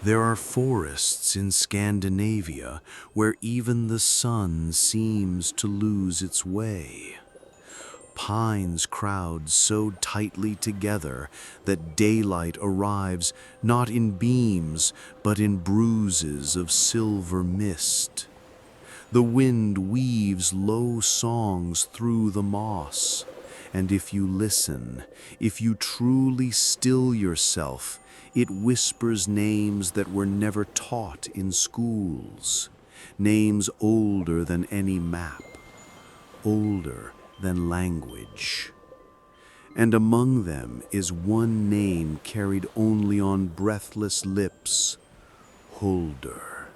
There are forests in Scandinavia where even the sun seems to lose its way. Pines crowd so tightly together that daylight arrives not in beams but in bruises of silver mist. The wind weaves low songs through the moss, and if you listen, if you truly still yourself, it whispers names that were never taught in schools, names older than any map, older than language. And among them is one name carried only on breathless lips, Hulder.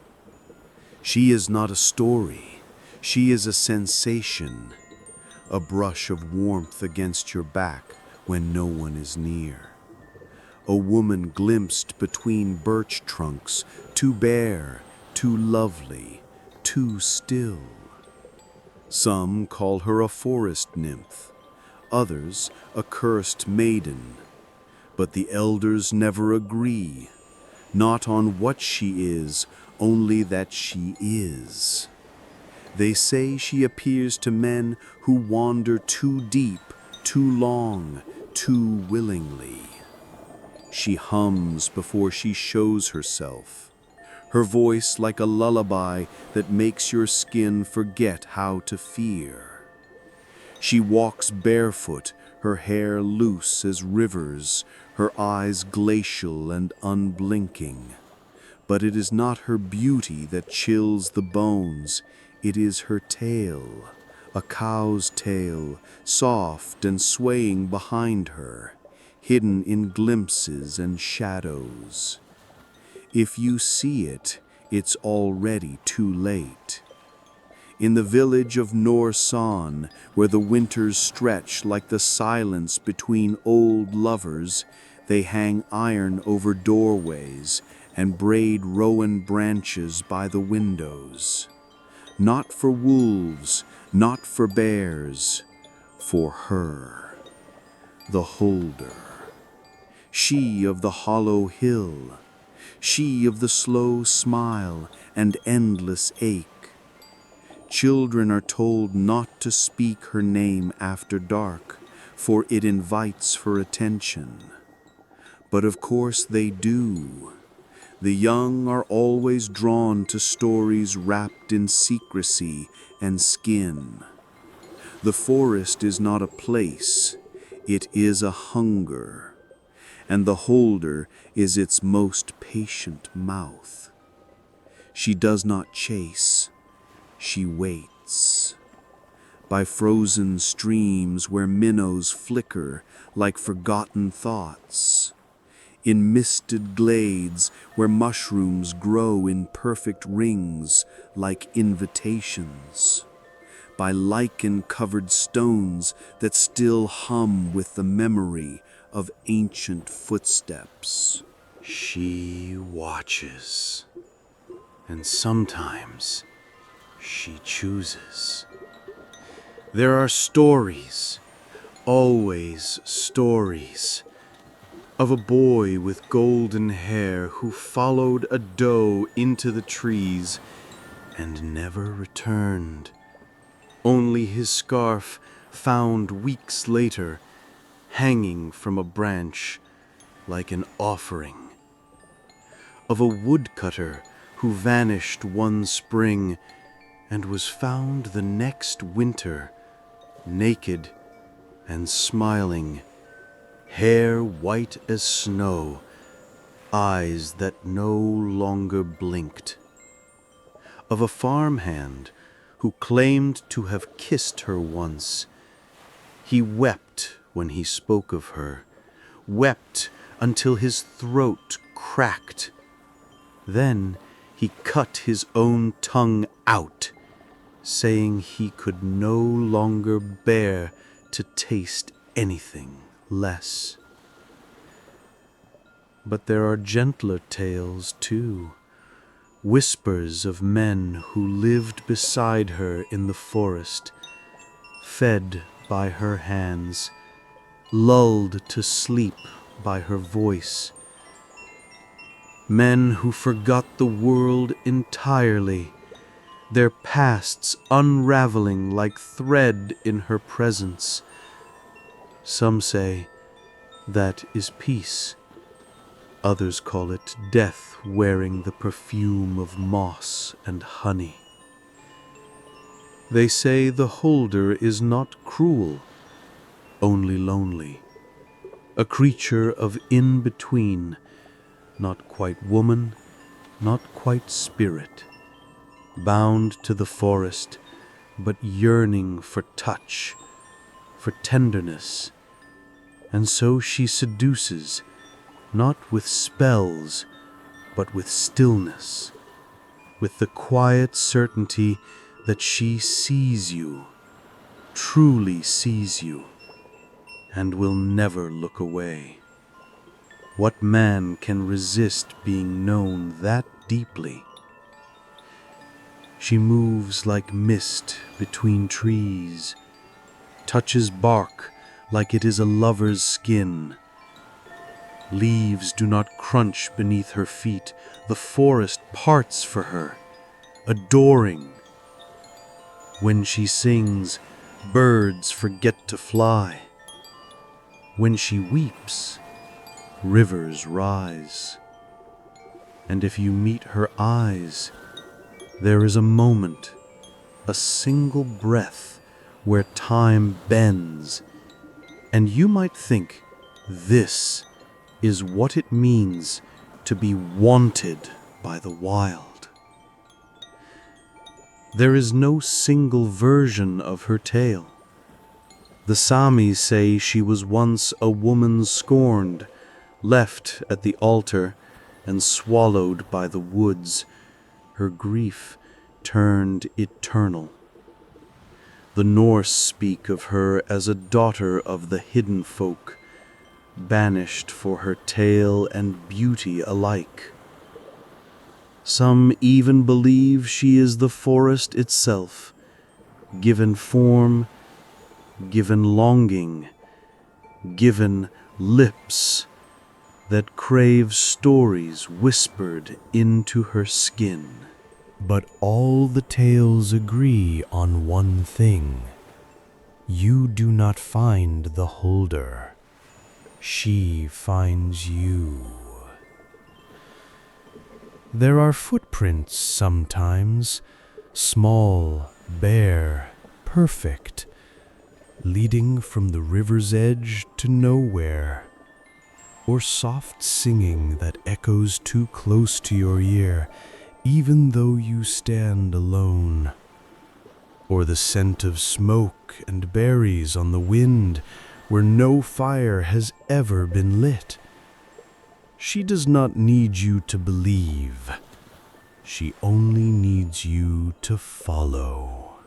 She is not a story, she is a sensation, a brush of warmth against your back when no one is near. A woman glimpsed between birch trunks, too bare, too lovely, too still. Some call her a forest nymph, others a cursed maiden. But the elders never agree, not on what she is, only that she is. They say she appears to men who wander too deep, too long, too willingly. She hums before she shows herself, her voice like a lullaby that makes your skin forget how to fear. She walks barefoot, her hair loose as rivers, her eyes glacial and unblinking. But it is not her beauty that chills the bones, it is her tail, a cow's tail, soft and swaying behind her, hidden in glimpses and shadows. If you see it, it's already too late. In the village of Norsan, where the winters stretch like the silence between old lovers, they hang iron over doorways and braid rowan branches by the windows. Not for wolves, not for bears, for her, the Hulder. She of the hollow hill, she of the slow smile and endless ache. Children are told not to speak her name after dark, for it invites for attention. But of course they do. The young are always drawn to stories wrapped in secrecy and skin. The forest is not a place, it is a hunger, and the Hulder is its most patient mouth. She does not chase, she waits. By frozen streams where minnows flicker like forgotten thoughts. In misted glades where mushrooms grow in perfect rings like invitations. By lichen-covered stones that still hum with the memory of ancient footsteps. She watches, and sometimes she chooses. There are stories, always stories, of a boy with golden hair who followed a doe into the trees and never returned. Only his scarf found weeks later, hanging from a branch like an offering. Of a woodcutter who vanished one spring and was found the next winter, naked and smiling, hair white as snow, eyes that no longer blinked. Of a farmhand who claimed to have kissed her once. He wept when he spoke of her, wept until his throat cracked. Then he cut his own tongue out, saying he could no longer bear to taste anything less. But there are gentler tales, too, whispers of men who lived beside her in the forest, fed by her hands, lulled to sleep by her voice. Men who forgot the world entirely, their pasts unraveling like thread in her presence. Some say that is peace. Others call it death wearing the perfume of moss and honey. They say the Hulder is not cruel, only lonely, a creature of in-between, not quite woman, not quite spirit, bound to the forest, but yearning for touch, for tenderness. And so she seduces, not with spells, but with stillness, with the quiet certainty that she sees you, truly sees you, and will never look away. What man can resist being known that deeply? She moves like mist between trees, touches bark like it is a lover's skin. Leaves do not crunch beneath her feet. The forest parts for her, adoring. When she sings, birds forget to fly. When she weeps, rivers rise. And if you meet her eyes, there is a moment, a single breath, where time bends, and you might think this is what it means to be wanted by the wild. There is no single version of her tale. The Samis say she was once a woman scorned, left at the altar and swallowed by the woods, her grief turned eternal. The Norse speak of her as a daughter of the hidden folk, banished for her tale and beauty alike. Some even believe she is the forest itself, given form, given longing, given lips that crave stories whispered into her skin. But all the tales agree on one thing. You do not find the Hulder. She finds you. There are footprints sometimes, small, bare, perfect, leading from the river's edge to nowhere, or soft singing that echoes too close to your ear, even though you stand alone, or the scent of smoke and berries on the wind where no fire has ever been lit. She does not need you to believe. She only needs you to follow.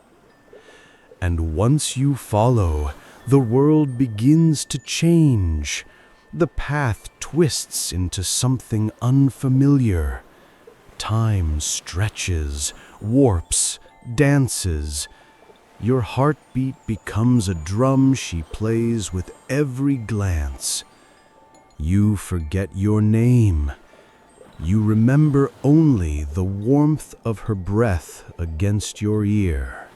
And once you follow, the world begins to change. The path twists into something unfamiliar. Time stretches, warps, dances. Your heartbeat becomes a drum she plays with every glance. You forget your name. You remember only the warmth of her breath against your ear.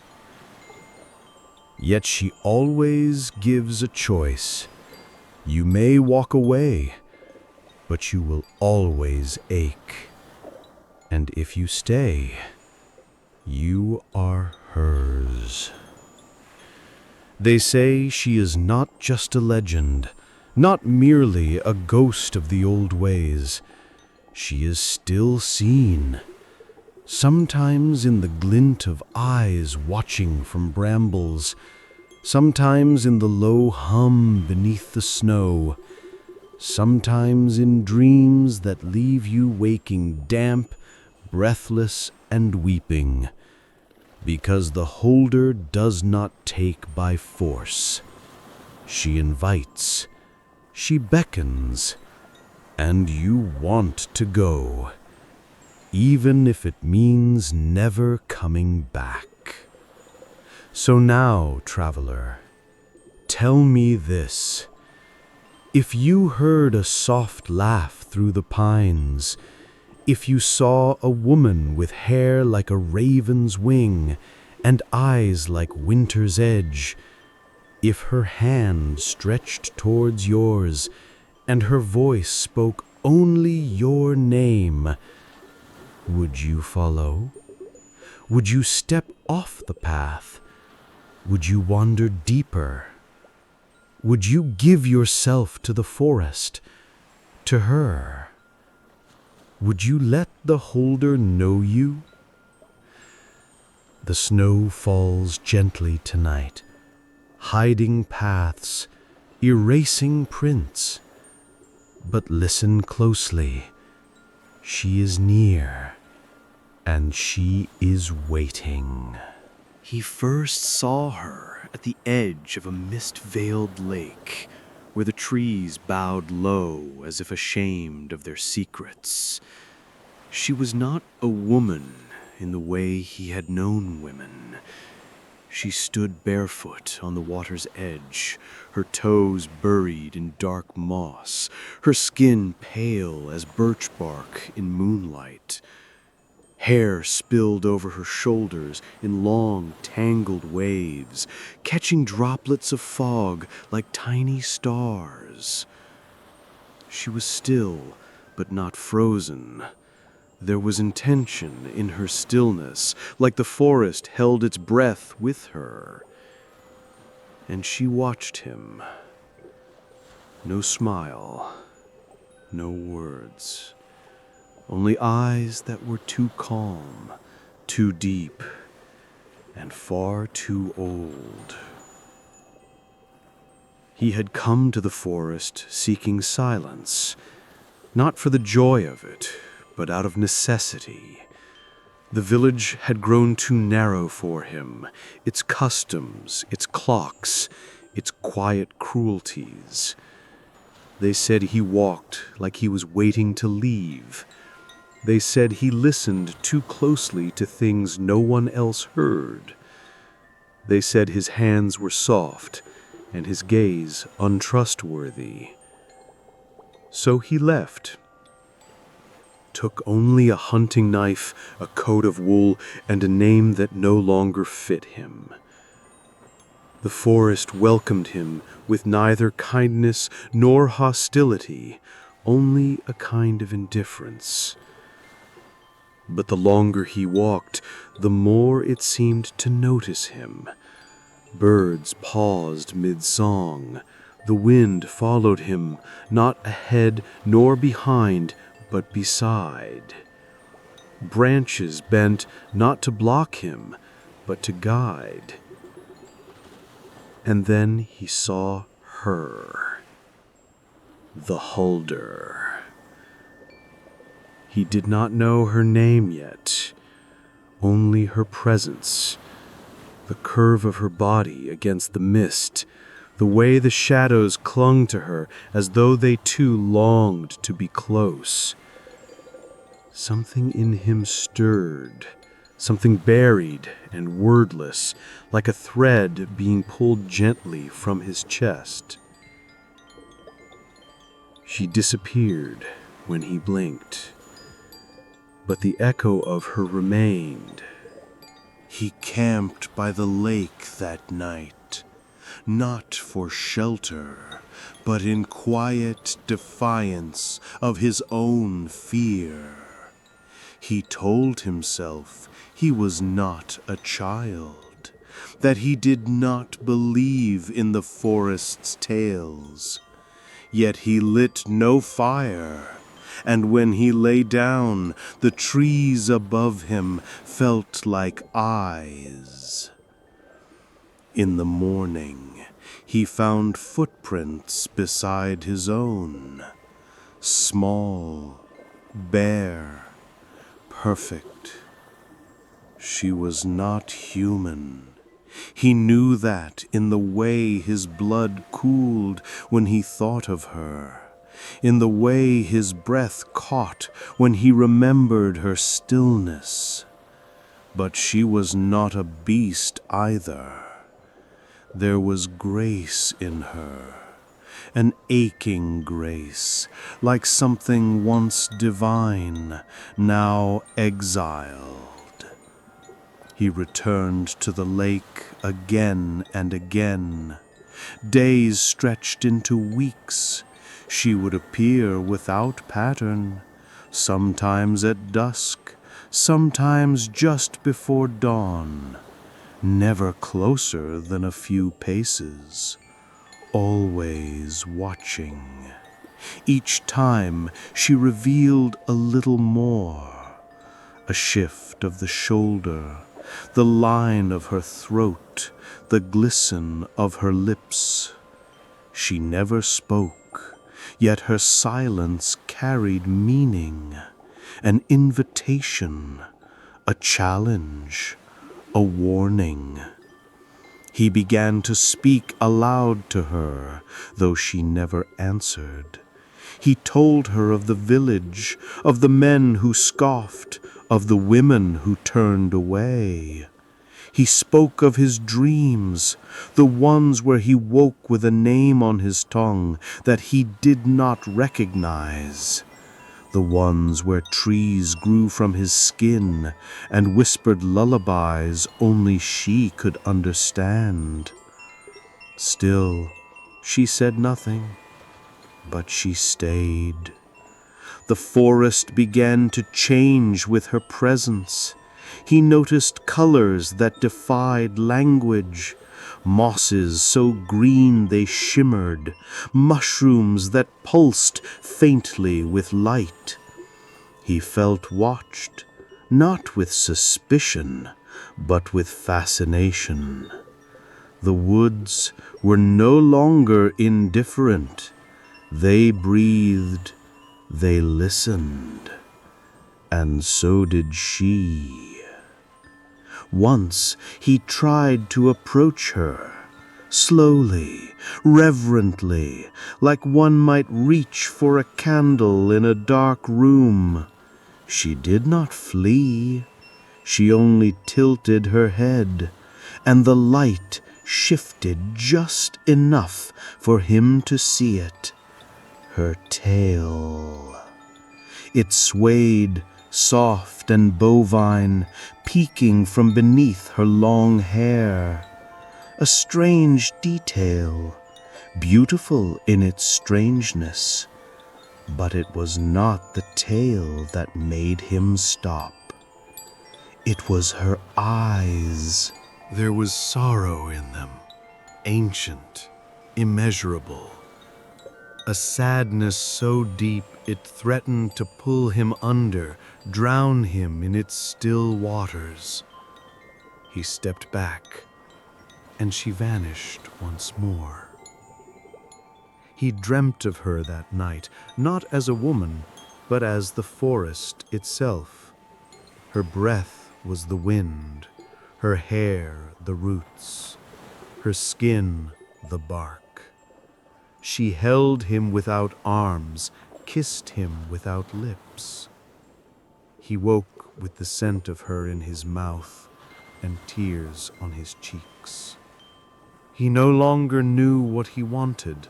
Yet she always gives a choice. You may walk away, but you will always ache. And if you stay, you are hers. They say she is not just a legend, not merely a ghost of the old ways. She is still seen, sometimes in the glint of eyes watching from brambles, sometimes in the low hum beneath the snow, sometimes in dreams that leave you waking damp, breathless, and weeping, because the Hulder does not take by force. She invites, she beckons, and you want to go, even if it means never coming back. So now, traveler, tell me this. If you heard a soft laugh through the pines, If you saw a woman with hair like a raven's wing and eyes like winter's edge, if her hand stretched towards yours and her voice spoke only your name, would you follow? Would you step off the path? Would you wander deeper? Would you give yourself to the forest, to her? Would you let the Hulder know you? The snow falls gently tonight, hiding paths, erasing prints. But listen closely. She is near, and she is waiting. He first saw her at the edge of a mist-veiled lake, where the trees bowed low as if ashamed of their secrets. She was not a woman in the way he had known women. She stood barefoot on the water's edge, her toes buried in dark moss, her skin pale as birch bark in moonlight. Hair spilled over her shoulders in long, tangled waves, catching droplets of fog like tiny stars. She was still, but not frozen. There was intention in her stillness, like the forest held its breath with her. And she watched him. No smile, no words. Only eyes that were too calm, too deep, and far too old. He had come to the forest seeking silence, not for the joy of it, but out of necessity. The village had grown too narrow for him, its customs, its clocks, its quiet cruelties. They said he walked like he was waiting to leave. They said he listened too closely to things no one else heard. They said his hands were soft and his gaze untrustworthy. So he left. Took only a hunting knife, a coat of wool, and a name that no longer fit him. The forest welcomed him with neither kindness nor hostility, only a kind of indifference. But the longer he walked, the more it seemed to notice him. Birds paused mid-song. The wind followed him, not ahead nor behind, but beside. Branches bent not to block him, but to guide. And then he saw her, the Hulder. He did not know her name yet, only her presence, the curve of her body against the mist, the way the shadows clung to her as though they too longed to be close. Something in him stirred, something buried and wordless, like a thread being pulled gently from his chest. She disappeared when he blinked, but the echo of her remained. He camped by the lake that night, not for shelter, but in quiet defiance of his own fear. He told himself he was not a child, that he did not believe in the forest's tales. Yet he lit no fire, and when he lay down, the trees above him felt like eyes. In the morning, he found footprints beside his own, small, bare, perfect. She was not human. He knew that in the way his blood cooled when he thought of her, in the way his breath caught when he remembered her stillness. But she was not a beast either. There was grace in her, an aching grace, like something once divine, now exiled. He returned to the lake again and again. Days stretched into weeks. She would appear without pattern, sometimes at dusk, sometimes just before dawn, never closer than a few paces, always watching. Each time she revealed a little more, a shift of the shoulder, the line of her throat, the glisten of her lips. She never spoke, yet her silence carried meaning, an invitation, a challenge, a warning. He began to speak aloud to her, though she never answered. He told her of the village, of the men who scoffed, of the women who turned away. He spoke of his dreams, the ones where he woke with a name on his tongue that he did not recognize, the ones where trees grew from his skin and whispered lullabies only she could understand. Still, she said nothing, but she stayed. The forest began to change with her presence. He noticed colors that defied language, mosses so green they shimmered, mushrooms that pulsed faintly with light. He felt watched, not with suspicion, but with fascination. The woods were no longer indifferent. They breathed, they listened, and so did she. Once he tried to approach her, slowly, reverently, like one might reach for a candle in a dark room. She did not flee, she only tilted her head, and the light shifted just enough for him to see it. Her tail. It swayed, soft and bovine, peeking from beneath her long hair. A strange detail, beautiful in its strangeness. But it was not the tail that made him stop. It was her eyes. There was sorrow in them, ancient, immeasurable. A sadness so deep it threatened to pull him under, drown him in its still waters. He stepped back, and she vanished once more. He dreamt of her that night, not as a woman, but as the forest itself. Her breath was the wind, her hair the roots, her skin the bark. She held him without arms, kissed him without lips. He woke with the scent of her in his mouth and tears on his cheeks. He no longer knew what he wanted,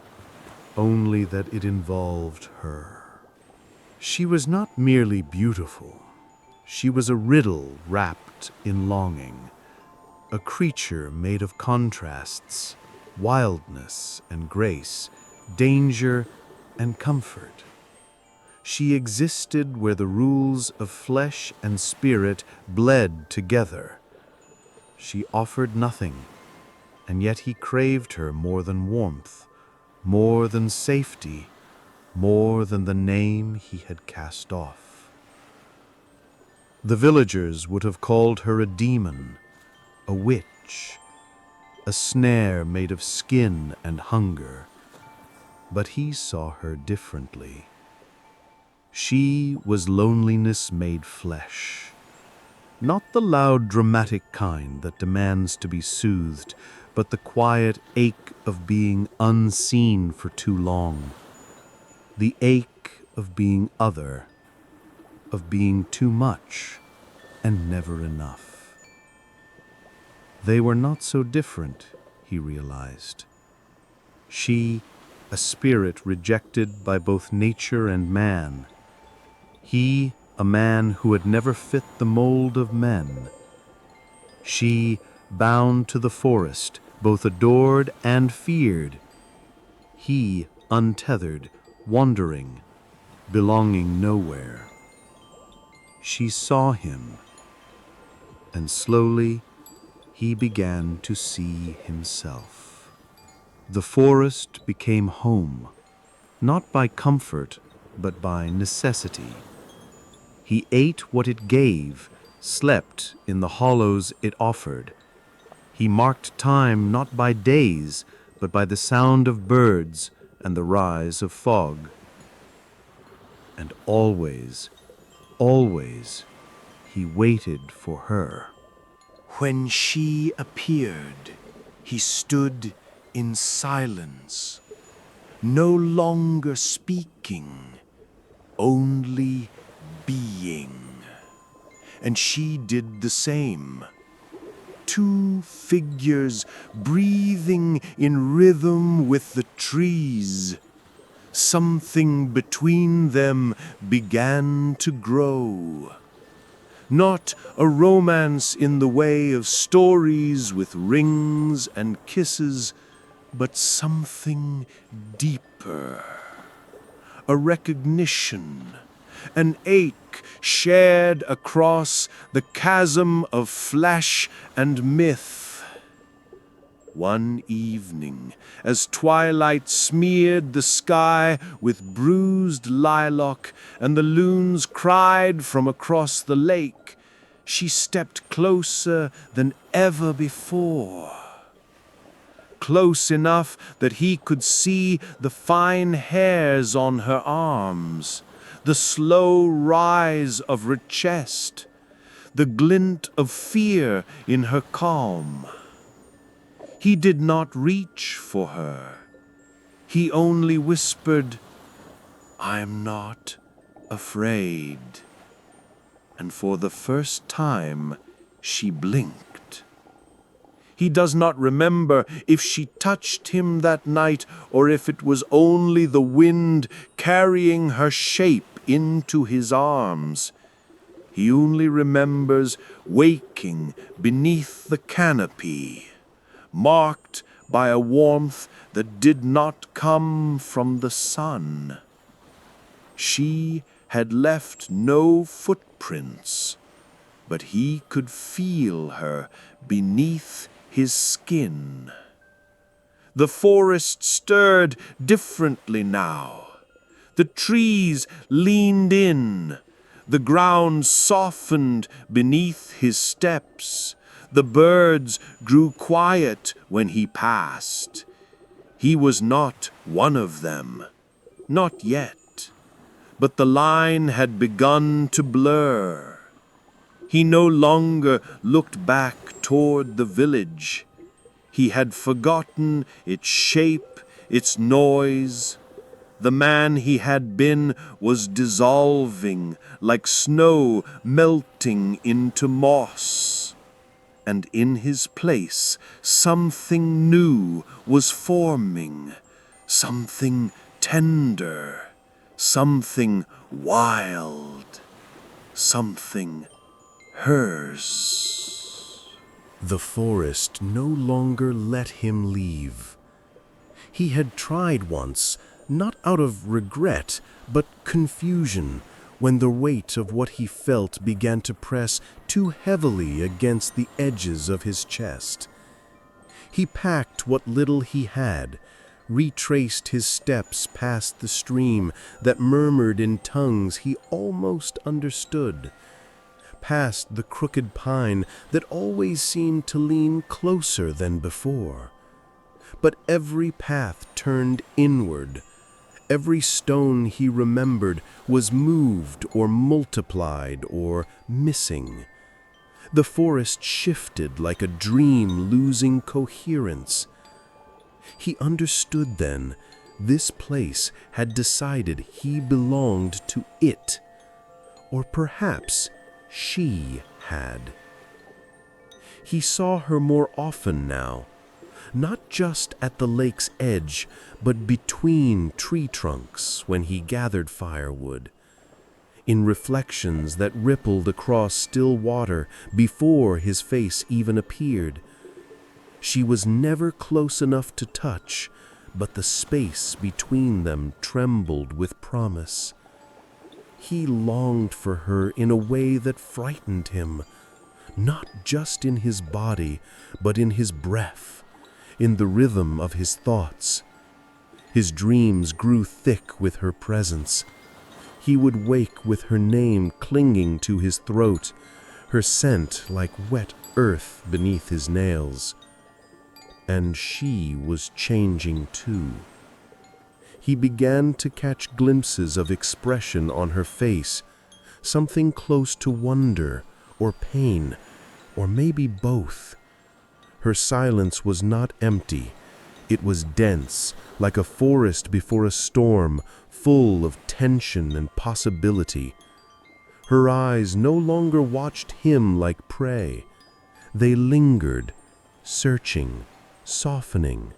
only that it involved her. She was not merely beautiful. She was a riddle wrapped in longing, a creature made of contrasts, wildness and grace, danger and comfort. She existed where the rules of flesh and spirit bled together. She offered nothing, and yet he craved her more than warmth, more than safety, more than the name he had cast off. The villagers would have called her a demon, a witch, a snare made of skin and hunger. But he saw her differently. She was loneliness made flesh. Not the loud, dramatic kind that demands to be soothed, but the quiet ache of being unseen for too long. The ache of being other, of being too much and never enough. They were not so different, he realized. She a spirit rejected by both nature and man. He, a man who had never fit the mold of men. She, bound to the forest, both adored and feared. He, untethered, wandering, belonging nowhere. She saw him, and slowly he began to see himself. The forest became home, not by comfort, but by necessity. He ate what it gave, slept in the hollows it offered. He marked time not by days, but by the sound of birds and the rise of fog. And always, always, he waited for her. When she appeared, he stood in silence, no longer speaking, only being. And she did the same. Two figures breathing in rhythm with the trees. Something between them began to grow. Not a romance in the way of stories with rings and kisses, but something deeper. A recognition, an ache shared across the chasm of flesh and myth. One evening, as twilight smeared the sky with bruised lilac and the loons cried from across the lake, she stepped closer than ever before. Close enough that he could see the fine hairs on her arms, the slow rise of her chest, the glint of fear in her calm. He did not reach for her. He only whispered, "I'm not afraid." And for the first time, she blinked. He does not remember if she touched him that night or if it was only the wind carrying her shape into his arms. He only remembers waking beneath the canopy, marked by a warmth that did not come from the sun. She had left no footprints, but he could feel her beneath his skin. The forest stirred differently now. The trees leaned in. The ground softened beneath his steps. The birds grew quiet when he passed. He was not one of them, not yet, but the line had begun to blur. He no longer looked back toward the village. He had forgotten its shape, its noise. The man he had been was dissolving like snow melting into moss. And in his place, something new was forming, something tender, something wild, something hers. The forest no longer let him leave. He had tried once, not out of regret, but confusion, when the weight of what he felt began to press too heavily against the edges of his chest. He packed what little he had, retraced his steps past the stream that murmured in tongues he almost understood, past the crooked pine that always seemed to lean closer than before. But every path turned inward. Every stone he remembered was moved or multiplied or missing. The forest shifted like a dream losing coherence. He understood then, this place had decided he belonged to it. Or perhaps she had. He saw her more often now, not just at the lake's edge, but between tree trunks when he gathered firewood, in reflections that rippled across still water before his face even appeared. She was never close enough to touch, but the space between them trembled with promise. He longed for her in a way that frightened him, not just in his body, but in his breath, in the rhythm of his thoughts. His dreams grew thick with her presence. He would wake with her name clinging to his throat, her scent like wet earth beneath his nails. And she was changing too. He began to catch glimpses of expression on her face, something close to wonder or pain, or maybe both. Her silence was not empty. It was dense, like a forest before a storm, full of tension and possibility. Her eyes no longer watched him like prey. They lingered, searching, softening.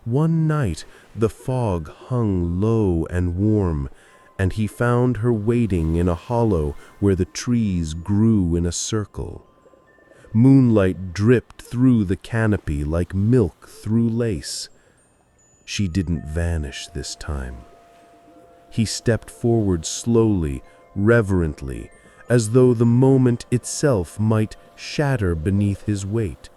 One night, the fog hung low and warm, and he found her waiting in a hollow where the trees grew in a circle. Moonlight dripped through the canopy like milk through lace. She didn't vanish this time. He stepped forward slowly, reverently, as though the moment itself might shatter beneath his weight.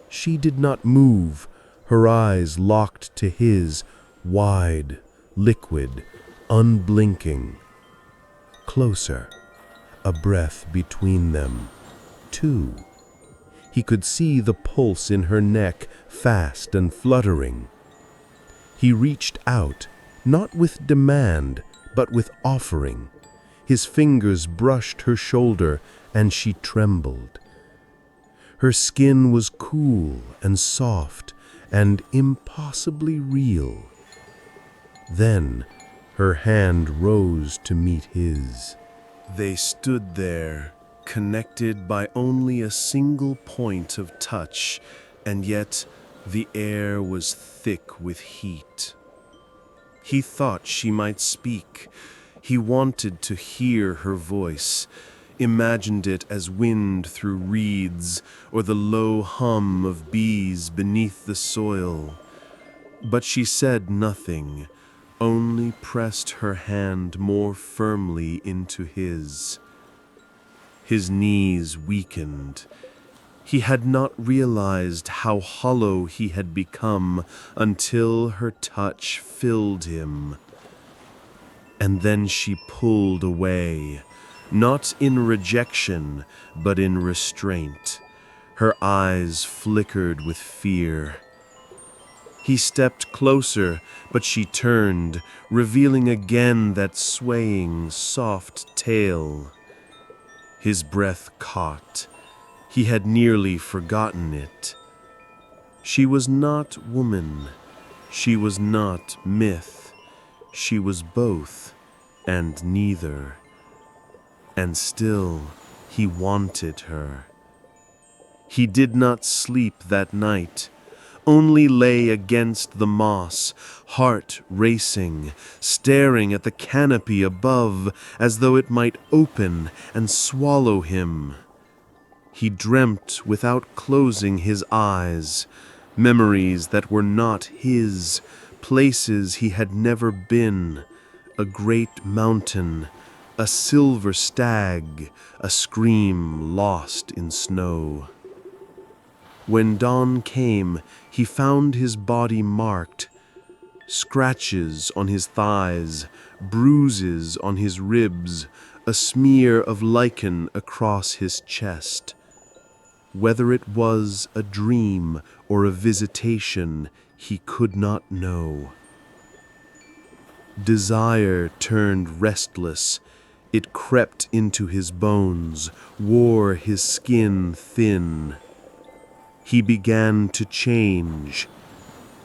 She did not move, her eyes locked to his, wide, liquid, unblinking. Closer, a breath between them. Two. He could see the pulse in her neck, fast and fluttering. He reached out, not with demand, but with offering. His fingers brushed her shoulder, and she trembled. Her skin was cool and soft and impossibly real. Then her hand rose to meet his. They stood there, connected by only a single point of touch, and yet the air was thick with heat. He thought she might speak. He wanted to hear her voice, imagined it as wind through reeds or the low hum of bees beneath the soil. But she said nothing, only pressed her hand more firmly into his. His knees weakened. He had not realized how hollow he had become until her touch filled him. And then she pulled away, not in rejection, but in restraint. Her eyes flickered with fear. He stepped closer, but she turned, revealing again that swaying, soft tail. His breath caught. He had nearly forgotten it. She was not woman. She was not myth. She was both, and neither. And still, he wanted her. He did not sleep that night, only lay against the moss, heart racing, staring at the canopy above as though it might open and swallow him. He dreamt without closing his eyes, memories that were not his, places he had never been, a great mountain, a silver stag, a scream lost in snow. When dawn came, he found his body marked, scratches on his thighs, bruises on his ribs, a smear of lichen across his chest. Whether it was a dream or a visitation, he could not know. Desire turned restless. It crept into his bones, wore his skin thin. He began to change.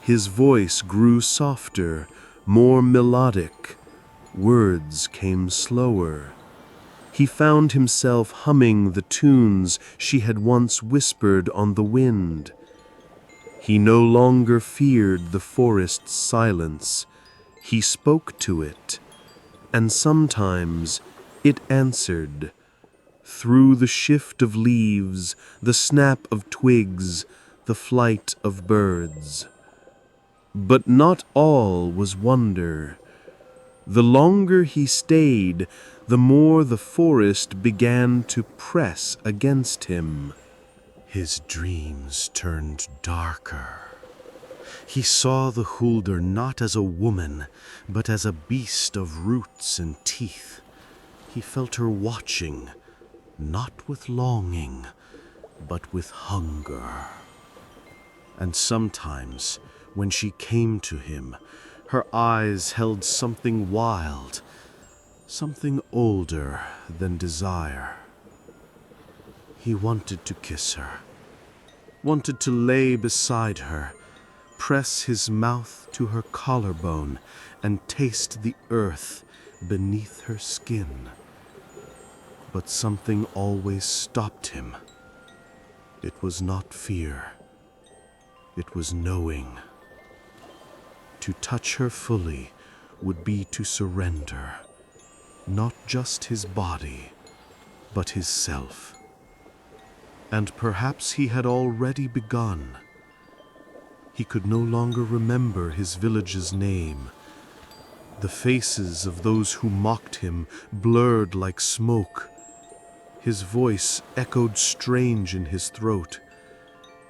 His voice grew softer, more melodic. Words came slower. He found himself humming the tunes she had once whispered on the wind. He no longer feared the forest's silence. He spoke to it, and sometimes it answered. Through the shift of leaves, the snap of twigs, the flight of birds. But not all was wonder. The longer he stayed, the more the forest began to press against him. His dreams turned darker. He saw the Hulder not as a woman, but as a beast of roots and teeth. He felt her watching, not with longing, but with hunger. And sometimes, when she came to him, her eyes held something wild, something older than desire. He wanted to kiss her, wanted to lay beside her, press his mouth to her collarbone, and taste the earth beneath her skin. But something always stopped him. It was not fear. It was knowing. To touch her fully would be to surrender, not just his body, but his self. And perhaps he had already begun. He could no longer remember his village's name. The faces of those who mocked him blurred like smoke. His voice echoed strange in his throat.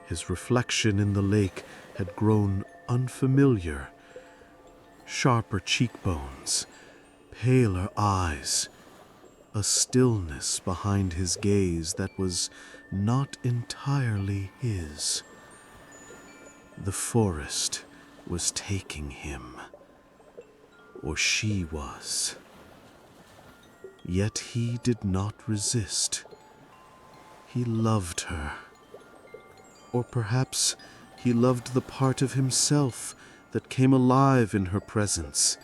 His reflection in the lake had grown unfamiliar. Sharper cheekbones, paler eyes, a stillness behind his gaze that was not entirely his. The forest was taking him, or she was. Yet he did not resist. He loved her. Or perhaps he loved the part of himself that came alive in her presence,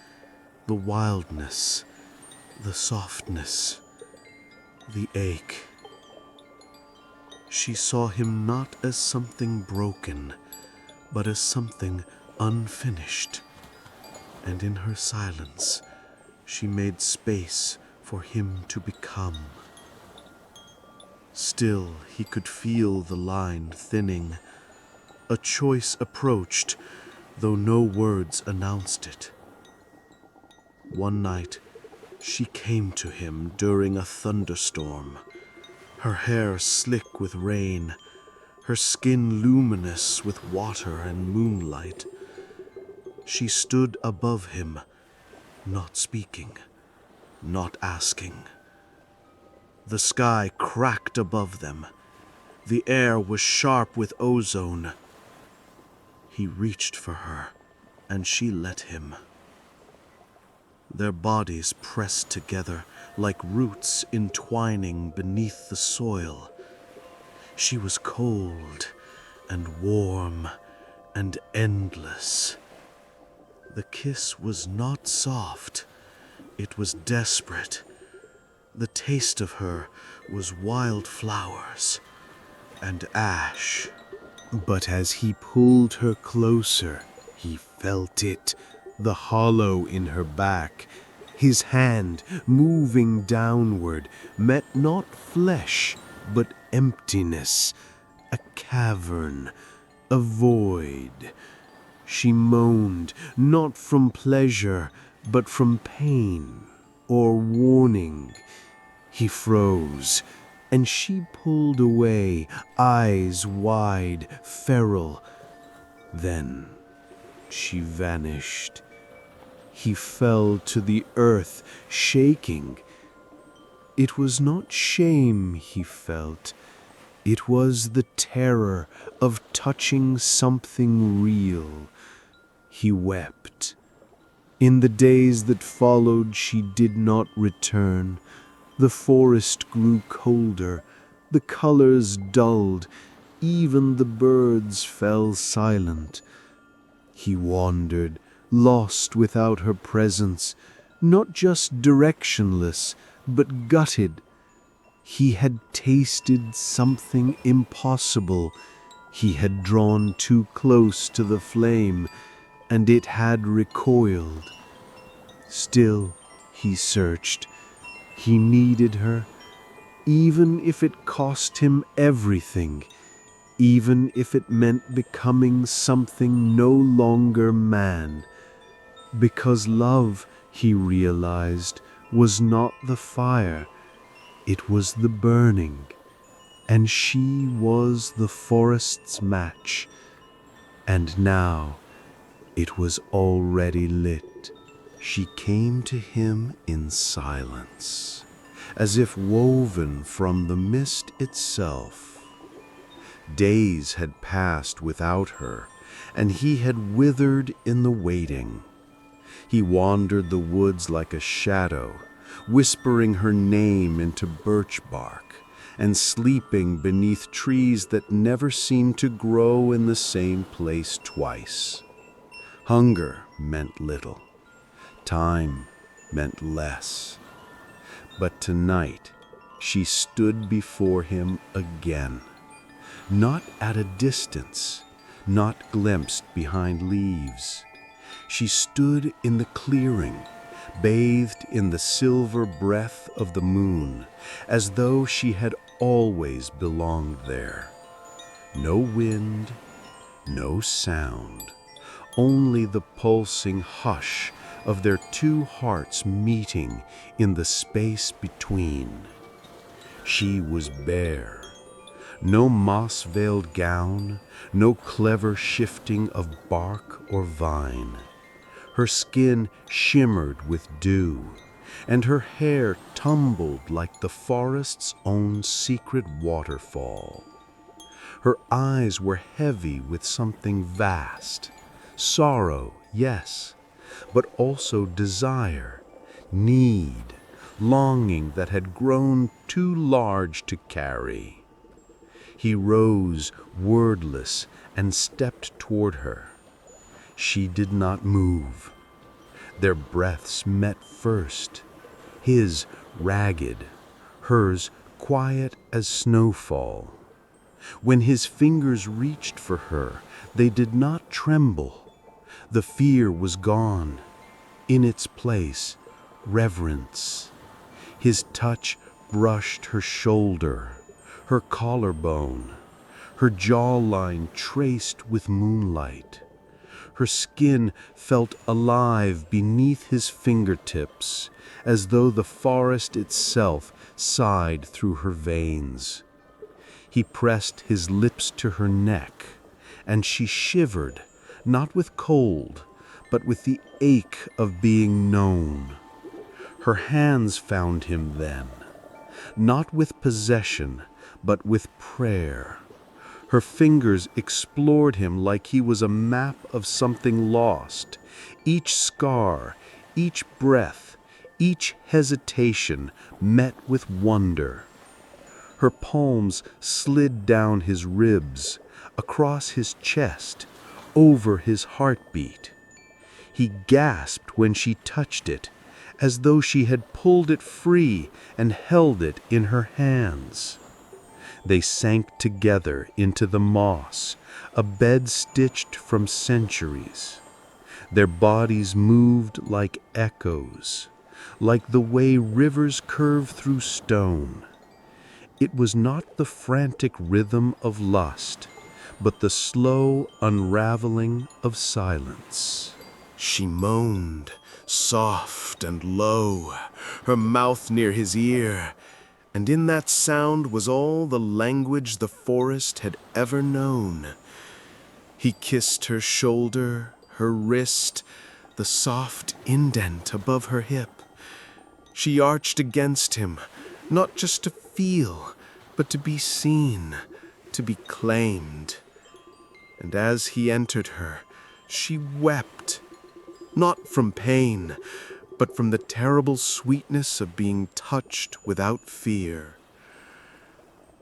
the wildness, the softness, the ache. She saw him not as something broken, but as something unfinished, and in her silence she made space for him to become. Still he could feel the line thinning. A choice approached, though no words announced it. One night, she came to him during a thunderstorm, her hair slick with rain, her skin luminous with water and moonlight. She stood above him, not speaking, not asking. The sky cracked above them. The air was sharp with ozone. He reached for her, and she let him. Their bodies pressed together like roots entwining beneath the soil. She was cold and warm and endless. The kiss was not soft. It was desperate. The taste of her was wild flowers and ash. But as he pulled her closer, he felt it, the hollow in her back. His hand, moving downward, met not flesh, but emptiness, a cavern, a void. She moaned, not from pleasure, but from pain or warning. He froze, and she pulled away, eyes wide, feral. Then she vanished. He fell to the earth, shaking. It was not shame he felt. It was the terror of touching something real. He wept. In the days that followed, she did not return. The forest grew colder, the colors dulled, even the birds fell silent. He wandered, lost without her presence, not just directionless, but gutted, He had tasted something impossible. He had drawn too close to the flame, and it had recoiled. Still, he searched. He needed her, even if it cost him everything, even if it meant becoming something no longer man. Because love, he realized, was not the fire, it was the burning, and she was the forest's match. And now it was already lit. She came to him in silence, as if woven from the mist itself. Days had passed without her, and he had withered in the waiting. He wandered the woods like a shadow, whispering her name into birch bark, and sleeping beneath trees that never seemed to grow in the same place twice. Hunger meant little. Time meant less. But tonight, she stood before him again, not at a distance, not glimpsed behind leaves. She stood in the clearing, bathed in the silver breath of the moon, as though she had always belonged there. No wind, no sound, only the pulsing hush of their two hearts meeting in the space between. She was bare. No moss-veiled gown, no clever shifting of bark or vine. Her skin shimmered with dew, and her hair tumbled like the forest's own secret waterfall. Her eyes were heavy with something vast, sorrow, yes, but also desire, need, longing that had grown too large to carry. He rose, wordless, and stepped toward her. She did not move. Their breaths met first, his ragged, hers quiet as snowfall. When his fingers reached for her, they did not tremble. The fear was gone. In its place, reverence. His touch brushed her shoulder, her collarbone, her jawline traced with moonlight. Her skin felt alive beneath his fingertips, as though the forest itself sighed through her veins. He pressed his lips to her neck, and she shivered, not with cold, but with the ache of being known. Her hands found him then, not with possession, but with prayer. Her fingers explored him like he was a map of something lost. Each scar, each breath, each hesitation met with wonder. Her palms slid down his ribs, across his chest, over his heartbeat. He gasped when she touched it, as though she had pulled it free and held it in her hands. They sank together into the moss, a bed stitched from centuries. Their bodies moved like echoes, like the way rivers curve through stone. It was not the frantic rhythm of lust, but the slow unraveling of silence. She moaned, soft and low, her mouth near his ear, and in that sound was all the language the forest had ever known. He kissed her shoulder, her wrist, the soft indent above her hip. She arched against him, not just to feel, but to be seen, to be claimed. And as he entered her, she wept, not from pain, but from the terrible sweetness of being touched without fear.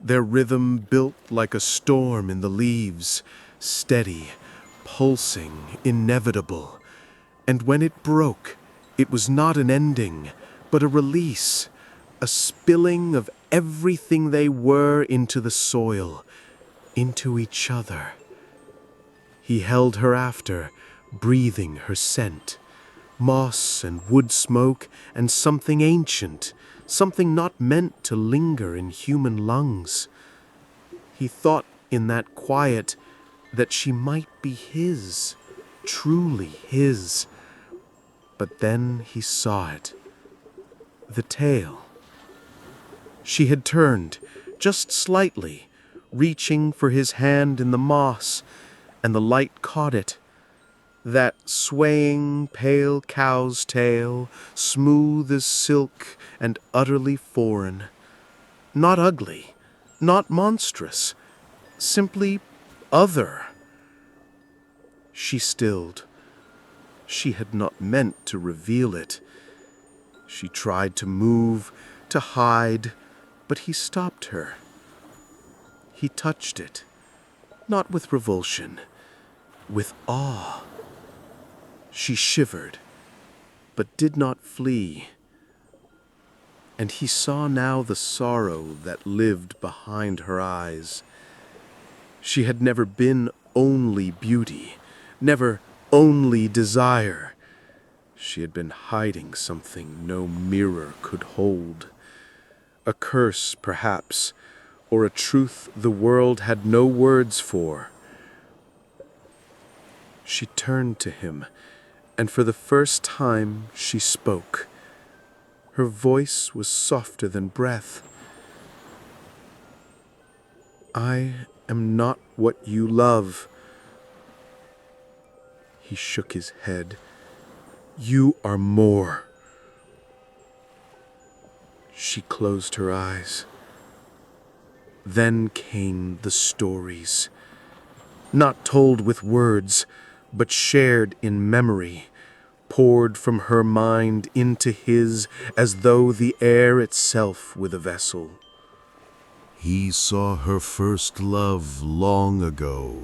Their rhythm built like a storm in the leaves, steady, pulsing, inevitable. And when it broke, it was not an ending, but a release, a spilling of everything they were into the soil, into each other. He held her after, breathing her scent, moss and wood smoke and something ancient, something not meant to linger in human lungs. He thought in that quiet that she might be his, truly his. But then he saw it. The tail. She had turned, just slightly, reaching for his hand in the moss, and the light caught it. That swaying, pale cow's tail, smooth as silk and utterly foreign. Not ugly, not monstrous, simply other. She stilled. She had not meant to reveal it. She tried to move, to hide, but he stopped her. He touched it, not with revulsion, with awe. She shivered, but did not flee. And he saw now the sorrow that lived behind her eyes. She had never been only beauty, never only desire. She had been hiding something no mirror could hold. A curse, perhaps, or a truth the world had no words for. She turned to him, and for the first time she spoke. Her voice was softer than breath. I am not what you love. He shook his head. You are more. She closed her eyes. Then came the stories, not told with words, but shared in memory, poured from her mind into his as though the air itself were the vessel. He saw her first love long ago,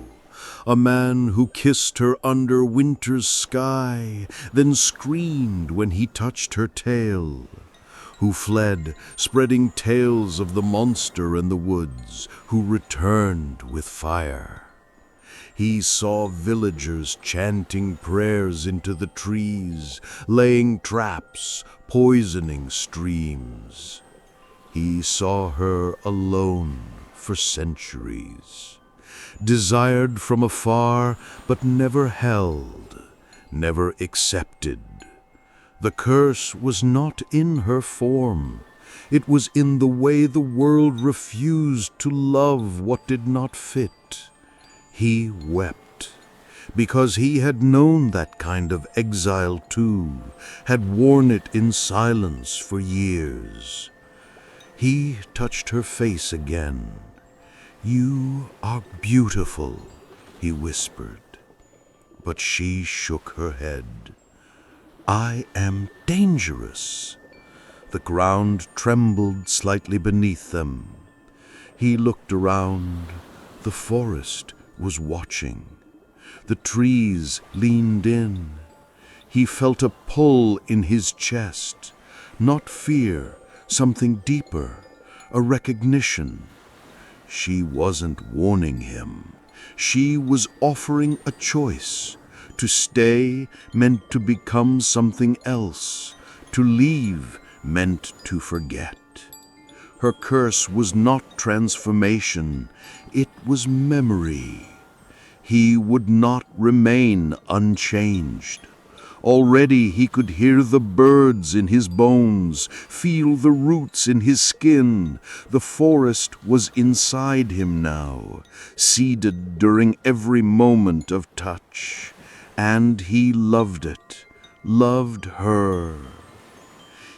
a man who kissed her under winter's sky, then screamed when he touched her tail, who fled, spreading tales of the monster in the woods, who returned with fire. He saw villagers chanting prayers into the trees, laying traps, poisoning streams. He saw her alone for centuries, desired from afar but never held, never accepted. The curse was not in her form. It was in the way the world refused to love what did not fit. He wept, because he had known that kind of exile too, had worn it in silence for years. He touched her face again. You are beautiful, he whispered. But she shook her head. I am dangerous. The ground trembled slightly beneath them. He looked around. The forest was watching. The trees leaned in. He felt a pull in his chest, not fear, something deeper, a recognition. She wasn't warning him. She was offering a choice. To stay meant to become something else. To leave meant to forget. Her curse was not transformation. It was memory. He would not remain unchanged. Already he could hear the birds in his bones, feel the roots in his skin. The forest was inside him now, seeded during every moment of touch. And he loved it, loved her.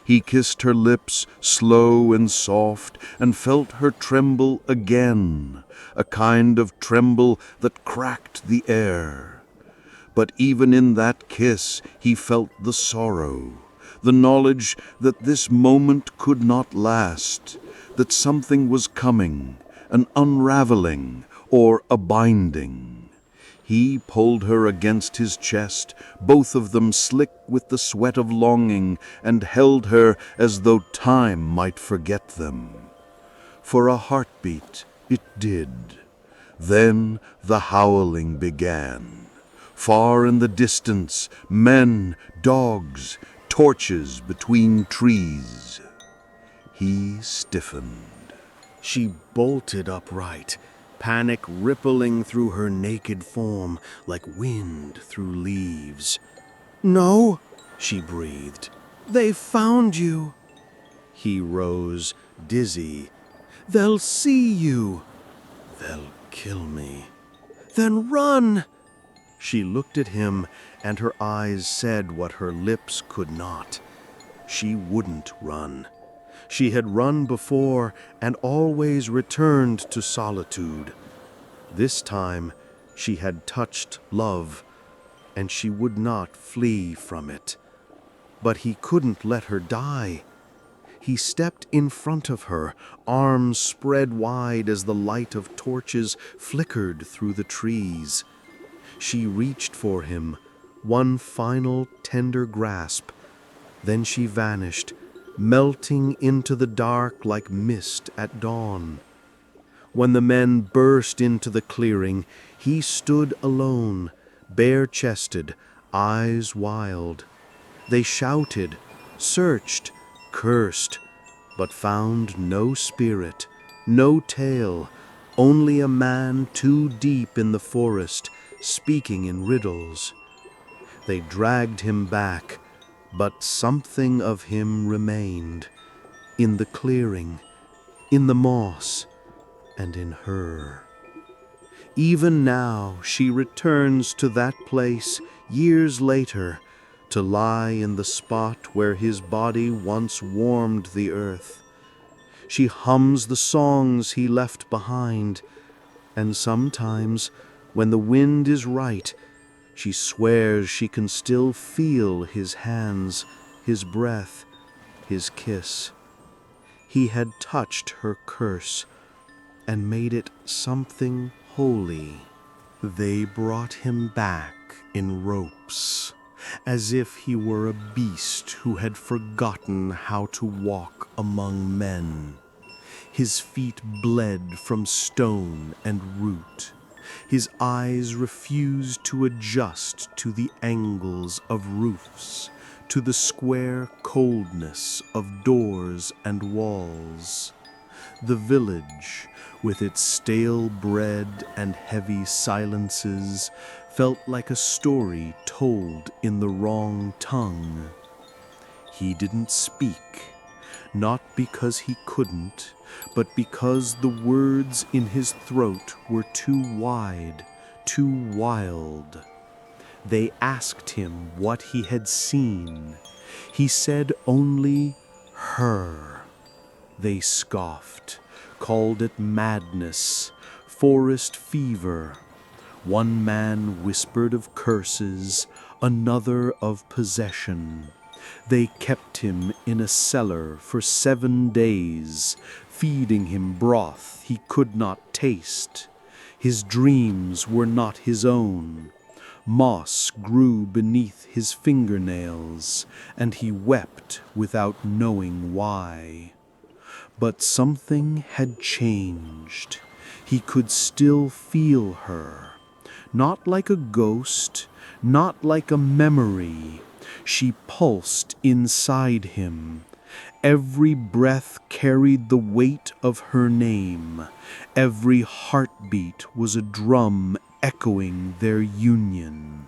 He kissed her lips, slow and soft, and felt her tremble again, a kind of tremble that cracked the air. But even in that kiss he felt the sorrow, the knowledge that this moment could not last, that something was coming, an unraveling or a binding. He pulled her against his chest, both of them slick with the sweat of longing, and held her as though time might forget them. For a heartbeat it did. Then the howling began. Far in the distance, men, dogs, torches between trees. He stiffened. She bolted upright, panic rippling through her naked form like wind through leaves. "No," she breathed. "They found you." He rose, dizzy. "They'll see you." "They'll kill me." "Then run." She looked at him, and her eyes said what her lips could not. She wouldn't run. She had run before and always returned to solitude. This time she had touched love, and she would not flee from it. But he couldn't let her die. He stepped in front of her, arms spread wide as the light of torches flickered through the trees. She reached for him, one final tender grasp. Then she vanished, melting into the dark like mist at dawn. When the men burst into the clearing, he stood alone, bare-chested, eyes wild. They shouted, searched, cursed, but found no spirit, no tale, only a man too deep in the forest, speaking in riddles. They dragged him back, but something of him remained, in the clearing, in the moss, and in her. Even now she returns to that place years later, to lie in the spot where his body once warmed the earth. She hums the songs he left behind, and sometimes, when the wind is right, she swears she can still feel his hands, his breath, his kiss. He had touched her curse and made it something holy. They brought him back in ropes, as if he were a beast who had forgotten how to walk among men. His feet bled from stone and root. His eyes refused to adjust to the angles of roofs, to the square coldness of doors and walls. The village, with its stale bread and heavy silences, felt like a story told in the wrong tongue. He didn't speak, not because he couldn't, but because the words in his throat were too wide, too wild. They asked him what he had seen. He said only her. They scoffed, called it madness, forest fever. One man whispered of curses, another of possession. They kept him in a cellar for 7 days, feeding him broth he could not taste. His dreams were not his own. Moss grew beneath his fingernails, and he wept without knowing why. But something had changed. He could still feel her. Not like a ghost, not like a memory. She pulsed inside him. Every breath carried the weight of her name. Every heartbeat was a drum echoing their union.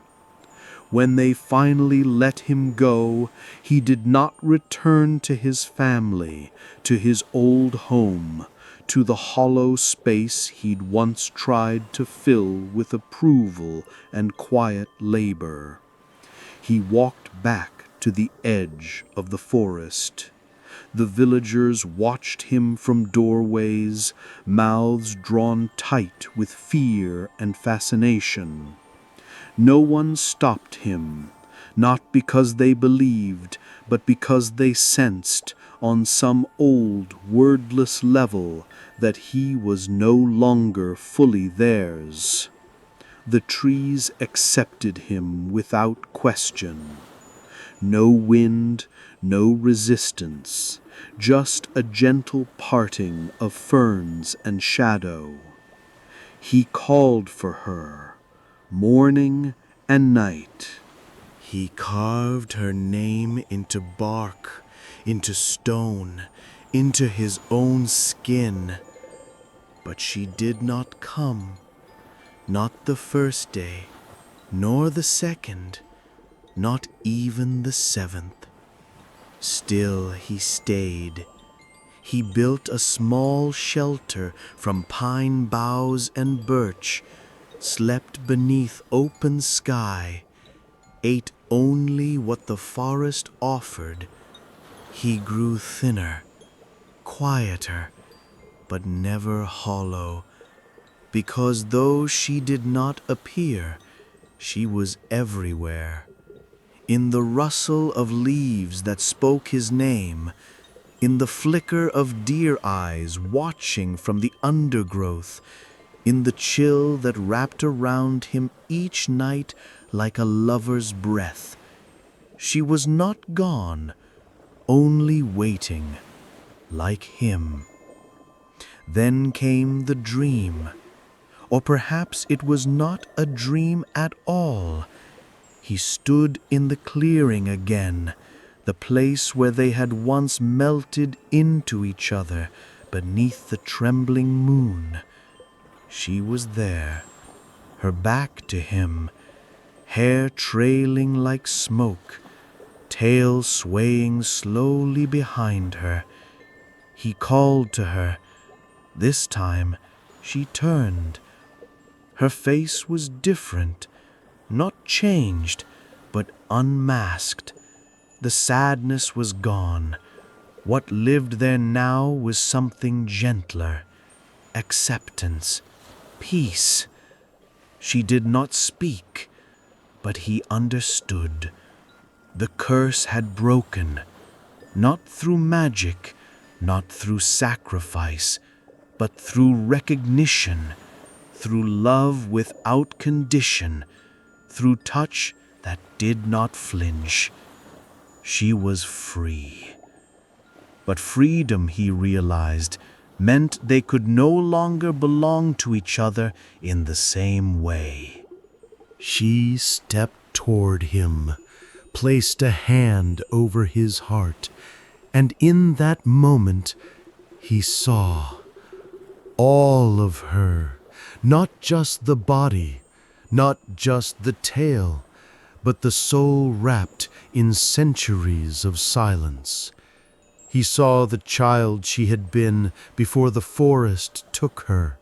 When they finally let him go, he did not return to his family, to his old home, to the hollow space he'd once tried to fill with approval and quiet labor. He walked back to the edge of the forest. The villagers watched him from doorways, mouths drawn tight with fear and fascination. No one stopped him, not because they believed, but because they sensed, on some old, wordless level, that he was no longer fully theirs. The trees accepted him without question. No wind, no resistance, just a gentle parting of ferns and shadow. He called for her, morning and night. He carved her name into bark, into stone, into his own skin. But she did not come, not the first day, nor the second, not even the seventh. Still he stayed. He built a small shelter from pine boughs and birch, slept beneath open sky, ate only what the forest offered. He grew thinner, quieter, but never hollow, because though she did not appear, she was everywhere. In the rustle of leaves that spoke his name, in the flicker of deer eyes watching from the undergrowth, in the chill that wrapped around him each night like a lover's breath. She was not gone, only waiting, like him. Then came the dream, or perhaps it was not a dream at all. He stood in the clearing again, the place where they had once melted into each other beneath the trembling moon. She was there, her back to him, hair trailing like smoke, tail swaying slowly behind her. He called to her. This time she turned. Her face was different, not changed, but unmasked. The sadness was gone. What lived there now was something gentler, acceptance, peace. She did not speak, but he understood. The curse had broken, not through magic, not through sacrifice, but through recognition, through love without condition, through touch that did not flinch. She was free. But freedom, he realized, meant they could no longer belong to each other in the same way. She stepped toward him, placed a hand over his heart, and in that moment he saw all of her, not just the body, not just the tail, but the soul wrapped in centuries of silence. He saw the child she had been before the forest took her,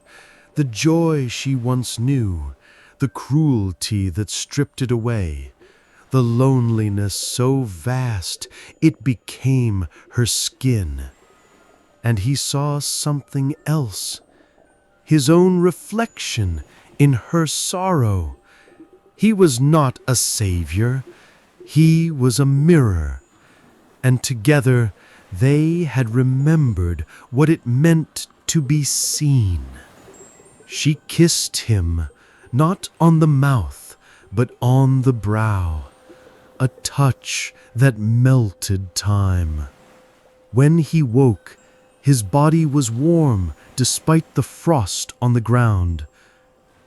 the joy she once knew, the cruelty that stripped it away, the loneliness so vast it became her skin. And he saw something else, his own reflection in her sorrow. He was not a savior, he was a mirror, and together they had remembered what it meant to be seen. She kissed him, not on the mouth, but on the brow, a touch that melted time. When he woke, his body was warm despite the frost on the ground,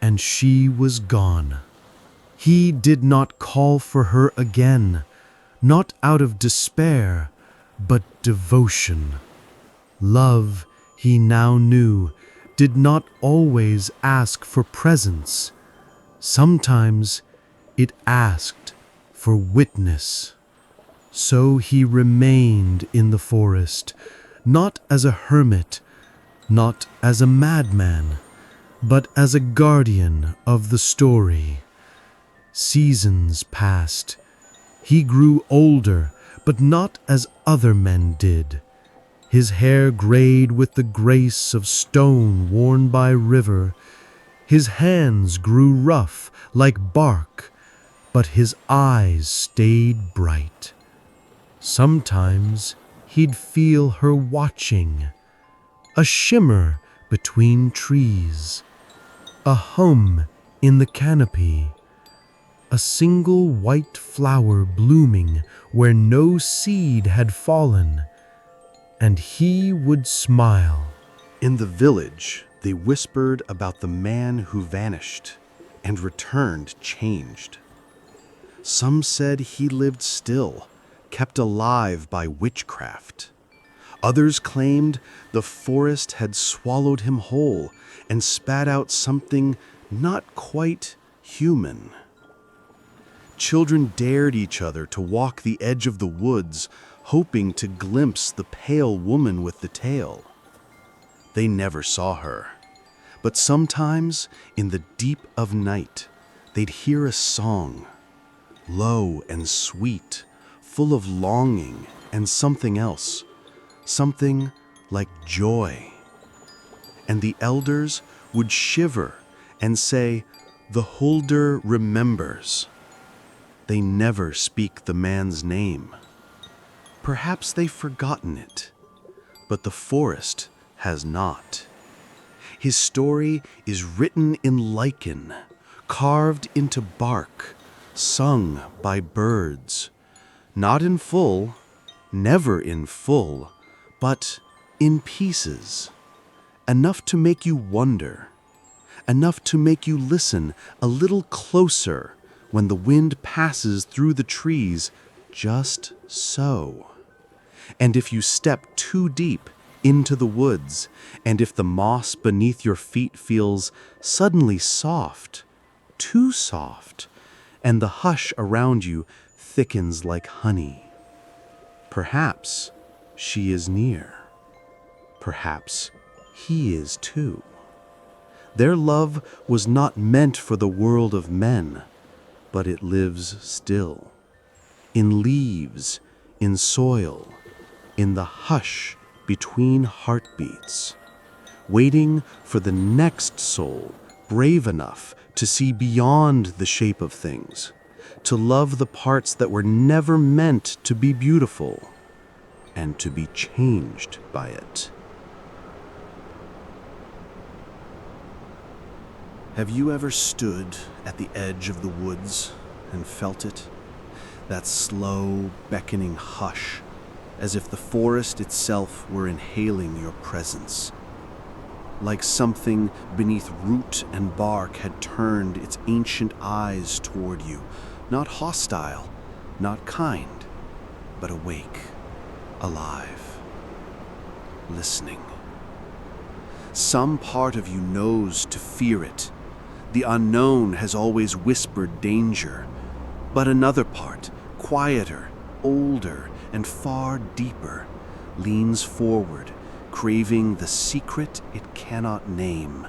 and she was gone. He did not call for her again, not out of despair, but devotion. Love, he now knew, did not always ask for presence. Sometimes it asked for witness. So he remained in the forest, not as a hermit, not as a madman, but as a guardian of the story. Seasons passed. He grew older, but not as other men did. His hair grayed with the grace of stone worn by river. His hands grew rough like bark, but his eyes stayed bright. Sometimes he'd feel her watching, a shimmer between trees, a hum In the canopy, a single white flower blooming where no seed had fallen, and he would smile. In the village, they whispered about the man who vanished and returned changed. Some said he lived still, kept alive by witchcraft. Others claimed the forest had swallowed him whole and spat out something not quite human. Children dared each other to walk the edge of the woods, hoping to glimpse the pale woman with the tail. They never saw her, but sometimes in the deep of night, they'd hear a song, low and sweet, full of longing and something else, something like joy. And the elders would shiver and say, "The Hulder remembers." They never speak the man's name. Perhaps they've forgotten it, but the forest has not. His story is written in lichen, carved into bark, sung by birds, not in full, never in full, but in pieces, enough to make you wonder, enough to make you listen a little closer when the wind passes through the trees, just so. And if you step too deep into the woods, and if the moss beneath your feet feels suddenly soft, too soft, and the hush around you thickens like honey, perhaps she is near. Perhaps he is too. Their love was not meant for the world of men, but it lives still, in leaves, in soil, in the hush between heartbeats, waiting for the next soul brave enough to see beyond the shape of things, to love the parts that were never meant to be beautiful, and to be changed by it. Have you ever stood at the edge of the woods and felt it? That slow, beckoning hush, as if the forest itself were inhaling your presence. Like something beneath root and bark had turned its ancient eyes toward you, not hostile, not kind, but awake, alive, listening. Some part of you knows to fear it. The unknown has always whispered danger, but another part, quieter, older, and far deeper, leans forward, craving the secret it cannot name.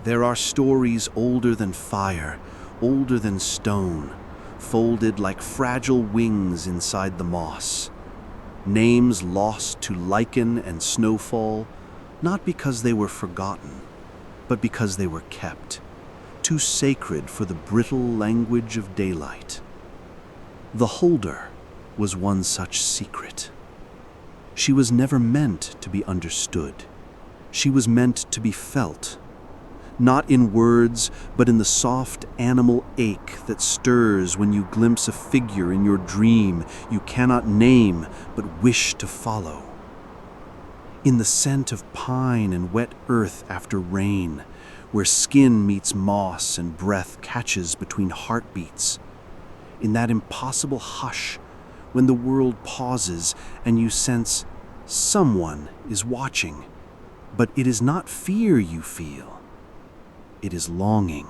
There are stories older than fire, older than stone, folded like fragile wings inside the moss. Names lost to lichen and snowfall, not because they were forgotten, but because they were kept, too sacred for the brittle language of daylight. The Hulder was one such secret. She was never meant to be understood. She was meant to be felt, not in words, but in the soft animal ache that stirs when you glimpse a figure in your dream you cannot name but wish to follow. In the scent of pine and wet earth after rain, where skin meets moss and breath catches between heartbeats. In that impossible hush, when the world pauses and you sense someone is watching, but it is not fear you feel, it is longing.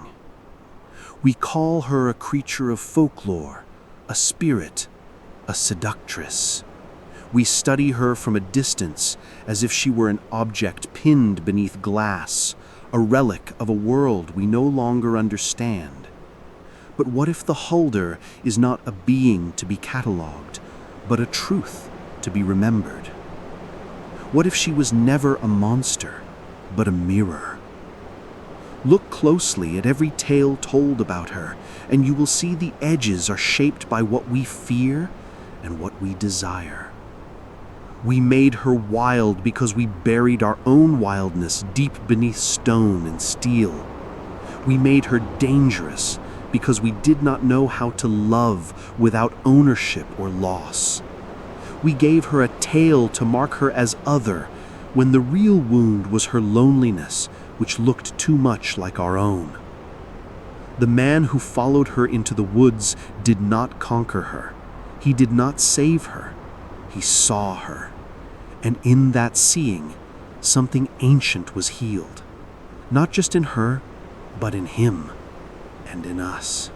We call her a creature of folklore, a spirit, a seductress. We study her from a distance as if she were an object pinned beneath glass, a relic of a world we no longer understand. But what if the Hulder is not a being to be catalogued, but a truth to be remembered? What if she was never a monster, but a mirror? Look closely at every tale told about her, and you will see the edges are shaped by what we fear and what we desire. We made her wild because we buried our own wildness deep beneath stone and steel. We made her dangerous because we did not know how to love without ownership or loss. We gave her a tale to mark her as other, when the real wound was her loneliness, which looked too much like our own. The man who followed her into the woods did not conquer her. He did not save her. He saw her. And in that seeing, something ancient was healed. Not just in her, but in him and in us.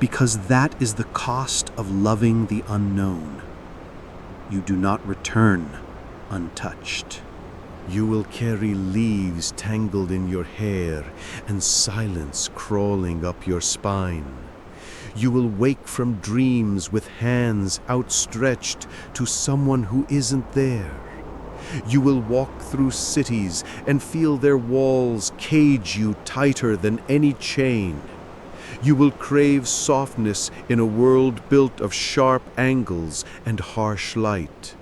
Because that is the cost of loving the unknown. You do not return untouched. You will carry leaves tangled in your hair and silence crawling up your spine. You will wake from dreams with hands outstretched to someone who isn't there. You will walk through cities and feel their walls cage you tighter than any chain. You will crave softness in a world built of sharp angles and harsh light.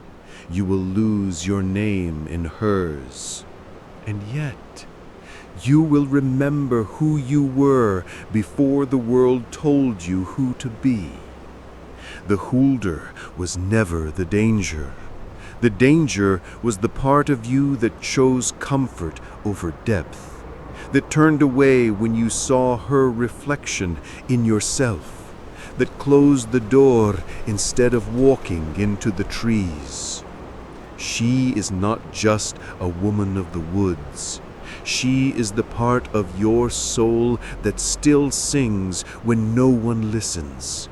You will lose your name in hers. And yet, you will remember who you were before the world told you who to be. The Hulder was never the danger. The danger was the part of you that chose comfort over depth, that turned away when you saw her reflection in yourself, that closed the door instead of walking into the trees. She is not just a woman of the woods. She is the part of your soul that still sings when no one listens,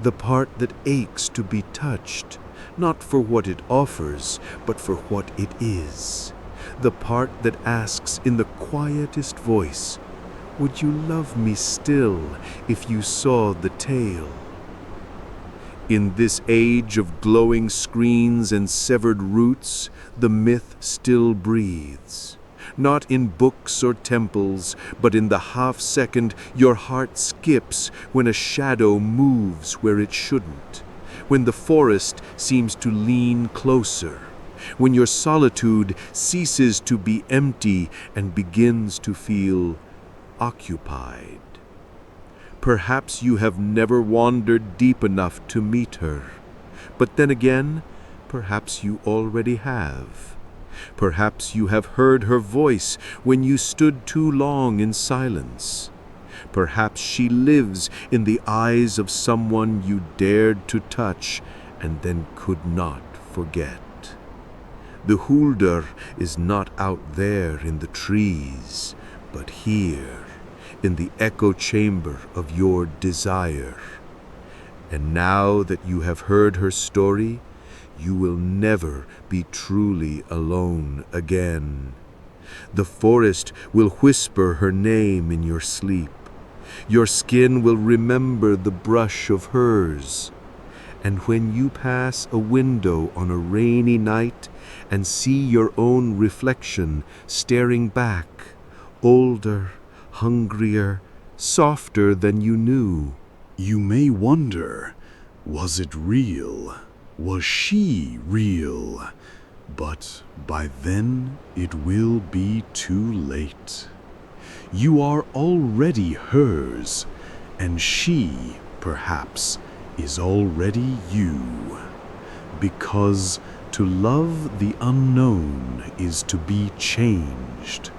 the part that aches to be touched, not for what it offers, but for what it is, the part that asks in the quietest voice, "Would you love me still if you saw the tale?" In this age of glowing screens and severed roots, the myth still breathes. Not in books or temples, but in the half-second your heart skips when a shadow moves where it shouldn't, when the forest seems to lean closer, when your solitude ceases to be empty and begins to feel occupied. Perhaps you have never wandered deep enough to meet her, but then again, perhaps you already have. Perhaps you have heard her voice when you stood too long in silence. Perhaps she lives in the eyes of someone you dared to touch and then could not forget. The Hulder is not out there in the trees, but here, in the echo chamber of your desire. And now that you have heard her story, you will never be truly alone again. The forest will whisper her name in your sleep. Your skin will remember the brush of hers. And when you pass a window on a rainy night and see your own reflection staring back, older, hungrier, softer than you knew, You may wonder, was it real? Was she real? But by then it will be too late. You are already hers, and she, perhaps, is already you. Because to love the unknown is to be changed,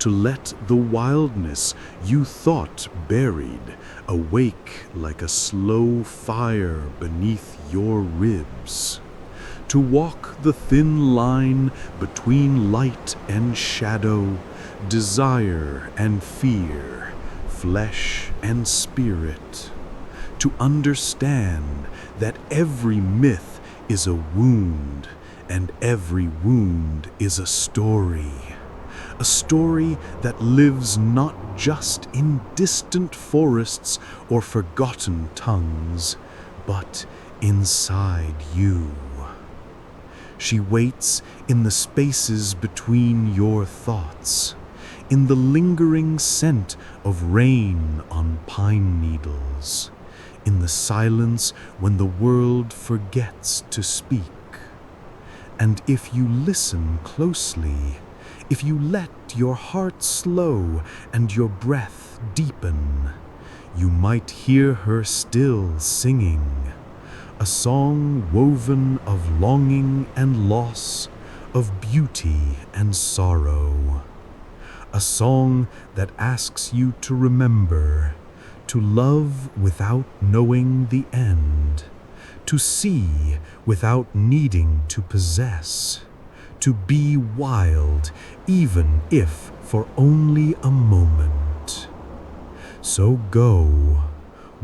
to let the wildness you thought buried awake like a slow fire beneath your ribs, to walk the thin line between light and shadow, desire and fear, flesh and spirit, to understand that every myth is a wound and every wound is a story that lives not just in distant forests or forgotten tongues, but inside you. She waits in the spaces between your thoughts, in the lingering scent of rain on pine needles, in the silence when the world forgets to speak. And if you listen closely, if you let your heart slow and your breath deepen, you might hear her still singing, a song woven of longing and loss, of beauty and sorrow. A song that asks you to remember, to love without knowing the end, to see without needing to possess, to be wild even if for only a moment. So go,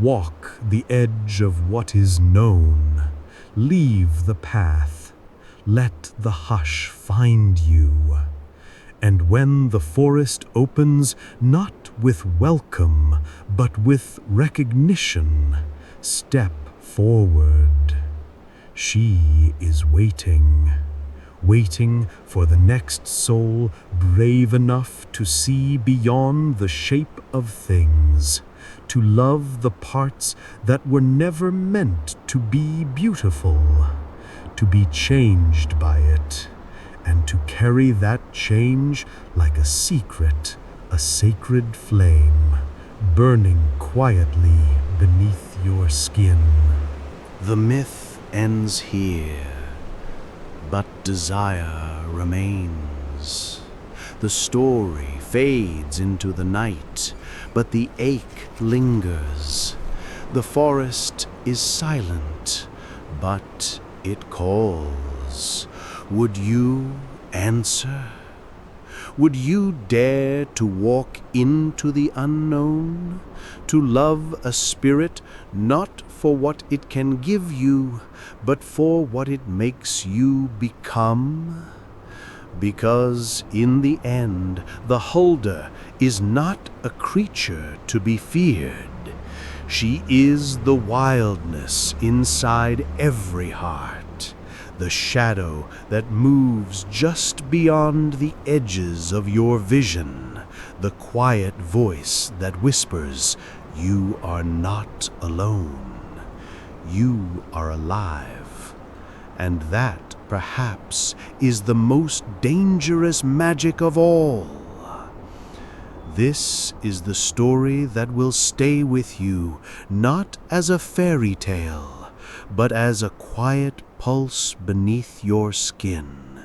walk the edge of what is known, leave the path, let the hush find you. And when the forest opens not with welcome, but with recognition, step forward. She is waiting, waiting for the next soul brave enough to see beyond the shape of things, to love the parts that were never meant to be beautiful, to be changed by it, and to carry that change like a secret, a sacred flame, burning quietly beneath your skin. The myth ends here, but desire remains. The story fades into the night, but the ache lingers. The forest is silent, but it calls. Would you answer? Would you dare to walk into the unknown? To love a spirit not for what it can give you, but for what it makes you become? Because in the end, the Hulder is not a creature to be feared. She is the wildness inside every heart, the shadow that moves just beyond the edges of your vision, the quiet voice that whispers, "You are not alone. You are alive." And that, perhaps, is the most dangerous magic of all. This is the story that will stay with you, not as a fairy tale, but as a quiet pulse beneath your skin.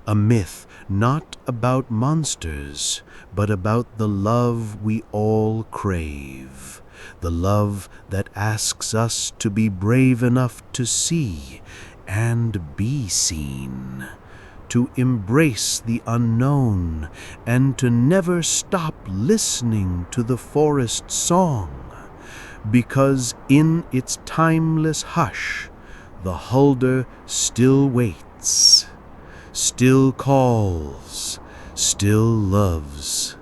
A myth not about monsters, but about the love we all crave. The love that asks us to be brave enough to see and be seen, to embrace the unknown, and to never stop listening to the forest song, because in its timeless hush, the Hulder still waits, still calls, still loves,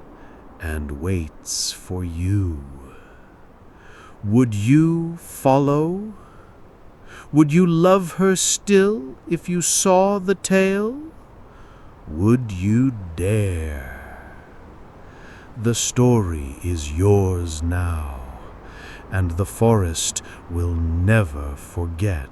and waits for you. Would you follow? Would you love her still if you saw the tale? Would you dare? The story is yours now, and the forest will never forget.